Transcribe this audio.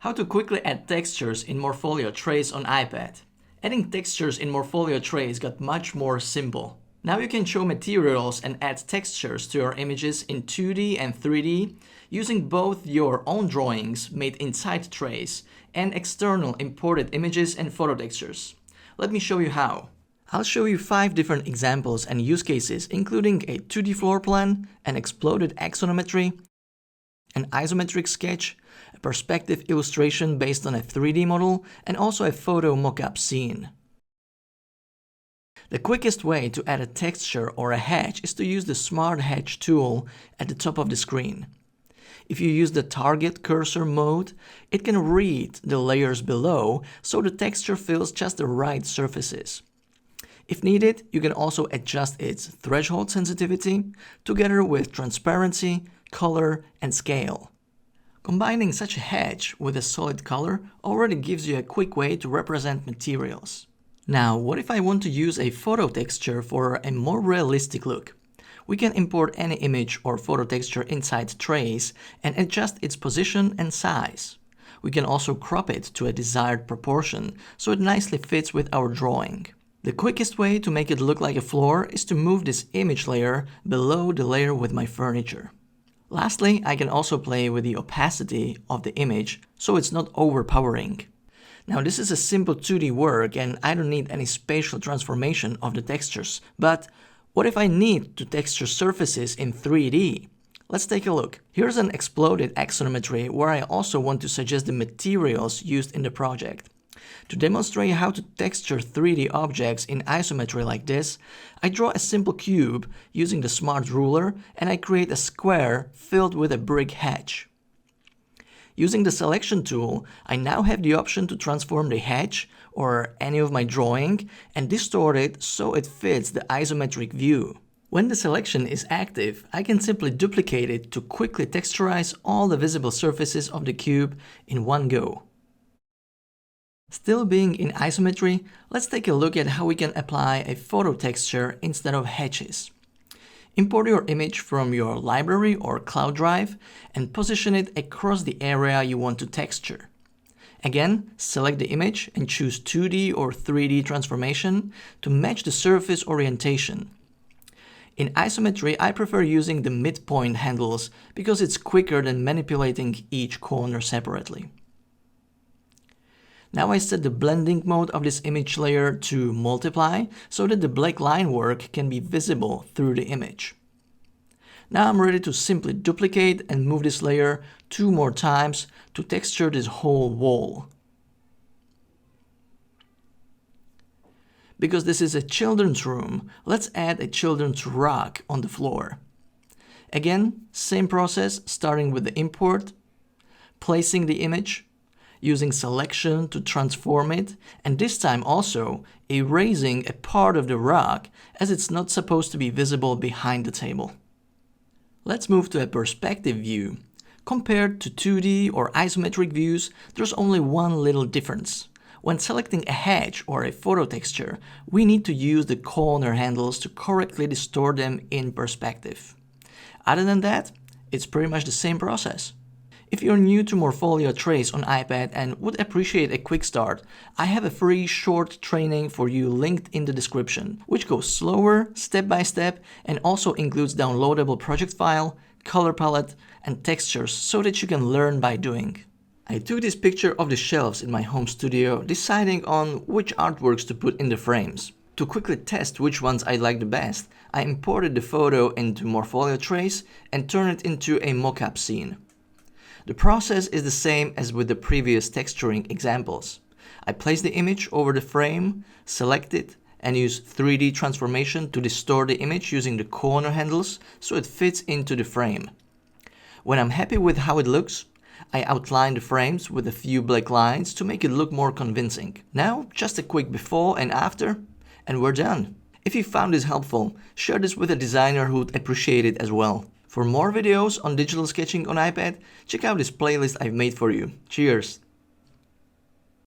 How to quickly add textures in Morpholio Trace on iPad. Adding textures in Morpholio Trace got much more simple. Now you can show materials and add textures to your images in 2D and 3D using both your own drawings made inside Trace and external imported images and photo textures. Let me show you how. I'll show you 5 different examples and use cases, including a 2D floor plan, an exploded axonometry, an isometric sketch, a perspective illustration based on a 3D model, and also a photo mockup scene. The quickest way to add a texture or a hatch is to use the Smart Hatch tool at the top of the screen. If you use the target cursor mode, it can read the layers below so the texture fills just the right surfaces. If needed, you can also adjust its threshold sensitivity together with transparency, color, and scale. Combining such a hatch with a solid color already gives you a quick way to represent materials. Now, what if I want to use a photo texture for a more realistic look? We can import any image or photo texture inside Trace and adjust its position and size. We can also crop it to a desired proportion so it nicely fits with our drawing. The quickest way to make it look like a floor is to move this image layer below the layer with my furniture. Lastly, I can also play with the opacity of the image so it's not overpowering. Now this is a simple 2D work and I don't need any spatial transformation of the textures. But what if I need to texture surfaces in 3D? Let's take a look. Here's an exploded axonometry where I also want to suggest the materials used in the project. To demonstrate how to texture 3D objects in isometry like this, I draw a simple cube using the Smart Ruler and I create a square filled with a brick hatch. Using the Selection tool, I now have the option to transform the hatch or any of my drawing and distort it so it fits the isometric view. When the selection is active, I can simply duplicate it to quickly texturize all the visible surfaces of the cube in one go. Still being in isometry, let's take a look at how we can apply a photo texture instead of hatches. Import your image from your library or cloud drive and position it across the area you want to texture. Again, select the image and choose 2D or 3D transformation to match the surface orientation. In isometry, I prefer using the midpoint handles because it's quicker than manipulating each corner separately. Now I set the blending mode of this image layer to multiply so that the black line work can be visible through the image. Now I'm ready to simply duplicate and move this layer 2 more times to texture this whole wall. Because this is a children's room, let's add a children's rug on the floor. Again, same process, starting with the import, placing the image, using selection to transform it, and this time also erasing a part of the rug as it's not supposed to be visible behind the table. Let's move to a perspective view. Compared to 2D or isometric views, there's only one little difference. When selecting a hatch or a photo texture, we need to use the corner handles to correctly distort them in perspective. Other than that, it's pretty much the same process. If you're new to Morpholio Trace on iPad and would appreciate a quick start, I have a free short training for you linked in the description, which goes slower, step by step, and also includes downloadable project file, color palette, and textures so that you can learn by doing. I took this picture of the shelves in my home studio, deciding on which artworks to put in the frames. To quickly test which ones I like the best, I imported the photo into Morpholio Trace and turned it into a mockup scene. The process is the same as with the previous texturing examples. I place the image over the frame, select it, and use 3D transformation to distort the image using the corner handles so it fits into the frame. When I'm happy with how it looks, I outline the frames with a few black lines to make it look more convincing. Now, just a quick before and after, and we're done. If you found this helpful, share this with a designer who'd appreciate it as well. For more videos on digital sketching on iPad, check out this playlist I've made for you. Cheers!